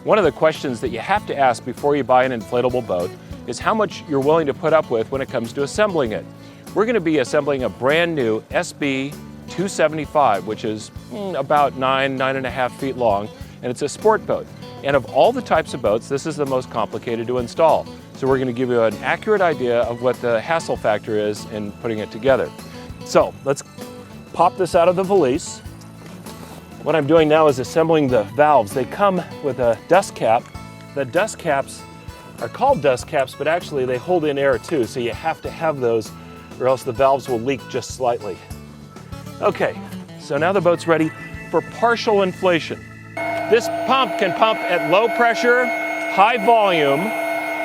One of the questions that you have to ask before you buy an inflatable boat is how much you're willing to put up with when it comes to assembling it. We're going to be assembling a brand new SB 275, which is about 9.5 feet long, and it's a sport boat. And of all the types of boats, this is the most complicated to install. So we're going to give you an accurate idea of what the hassle factor is in putting it together. So let's pop this out of the valise. What I'm doing now is assembling the valves. They come with a dust cap. The dust caps are called dust caps, but actually they hold in air too, so you have to have those or else the valves will leak just slightly. Okay, so now the boat's ready for partial inflation. This pump can pump at low pressure, high volume,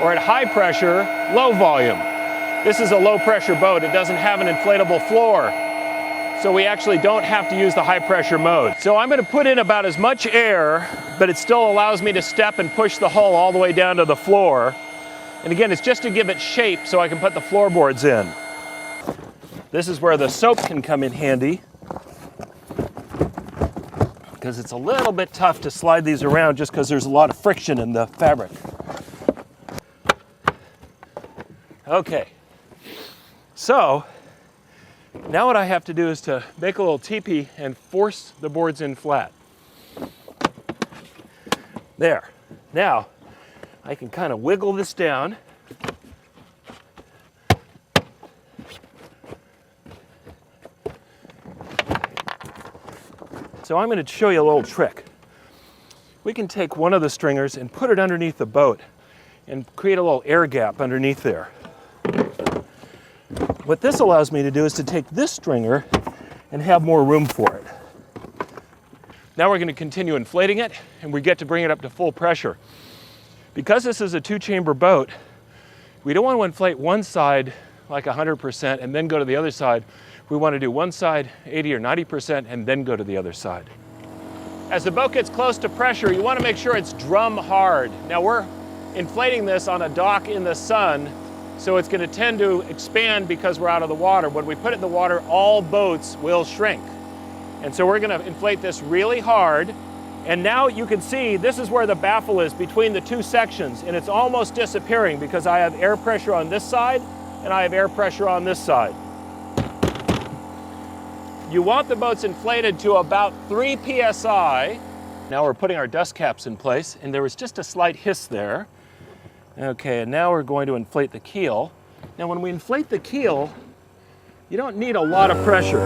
or at high pressure, low volume. This is a low pressure boat. It doesn't have an inflatable floor, so we actually don't have to use the high pressure mode. So I'm going to put in about as much air, but it still allows me to step and push the hull all the way down to the floor. And again, it's just to give it shape so I can put the floorboards in. This is where the soap can come in handy, because it's a little bit tough to slide these around just because there's a lot of friction in the fabric. Okay, so now what I have to do is to make a little teepee and force the boards in flat. There. Now I can kind of wiggle this down. So I'm going to show you a little trick. We can take one of the stringers and put it underneath the boat and create a little air gap underneath there. What this allows me to do is to take this stringer and have more room for it. Now we're going to continue inflating it, and we get to bring it up to full pressure. Because this is a two-chamber boat, we don't want to inflate one side like 100% and then go to the other side. We want to do one side 80 or 90% and then go to the other side. As the boat gets close to pressure, you want to make sure it's drum hard. Now we're inflating this on a dock in the sun, so it's going to tend to expand because we're out of the water. When we put it in the water, all boats will shrink. And so we're going to inflate this really hard. And now you can see this is where the baffle is between the two sections, and it's almost disappearing because I have air pressure on this side and I have air pressure on this side. You want the boats inflated to about 3 psi. Now we're putting our dust caps in place, and there was just a slight hiss there. Okay, and now we're going to inflate the keel. Now when we inflate the keel, you don't need a lot of pressure.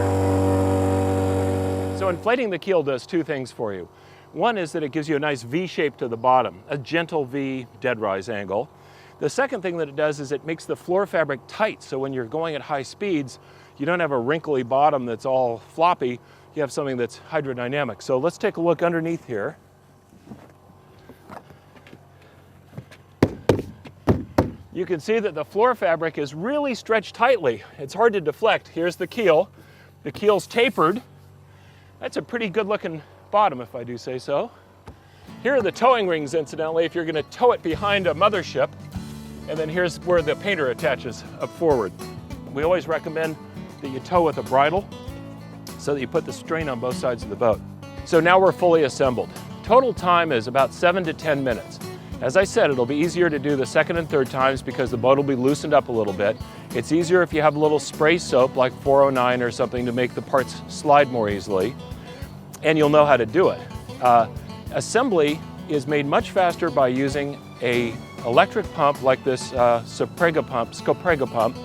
So inflating the keel does two things for you. One is that it gives you a nice V shape to the bottom, a gentle V dead rise angle. The second thing that it does is it makes the floor fabric tight, so when you're going at high speeds, you don't have a wrinkly bottom that's all floppy, you have something that's hydrodynamic. So let's take a look underneath here. You can see that the floor fabric is really stretched tightly. It's hard to deflect. Here's the keel. The keel's tapered. That's a pretty good looking bottom, if I do say so. Here are the towing rings, incidentally, if you're going to tow it behind a mothership. And then here's where the painter attaches up forward. We always recommend that you tow with a bridle so that you put the strain on both sides of the boat. So now we're fully assembled. Total time is about 7 to 10 minutes. As I said, it'll be easier to do the second and third times because the boat will be loosened up a little bit. It's easier if you have a little spray soap like 409 or something to make the parts slide more easily, and you'll know how to do it. Assembly is made much faster by using an electric pump like this Scoprega pump.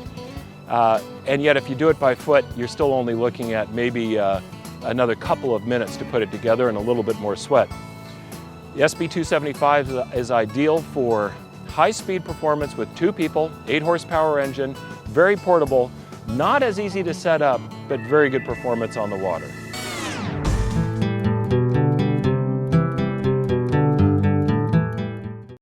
And yet if you do it by foot, you're still only looking at maybe another couple of minutes to put it together and a little bit more sweat. The SB 275 is ideal for high-speed performance with 2 people, 8 horsepower engine, very portable, not as easy to set up, but very good performance on the water.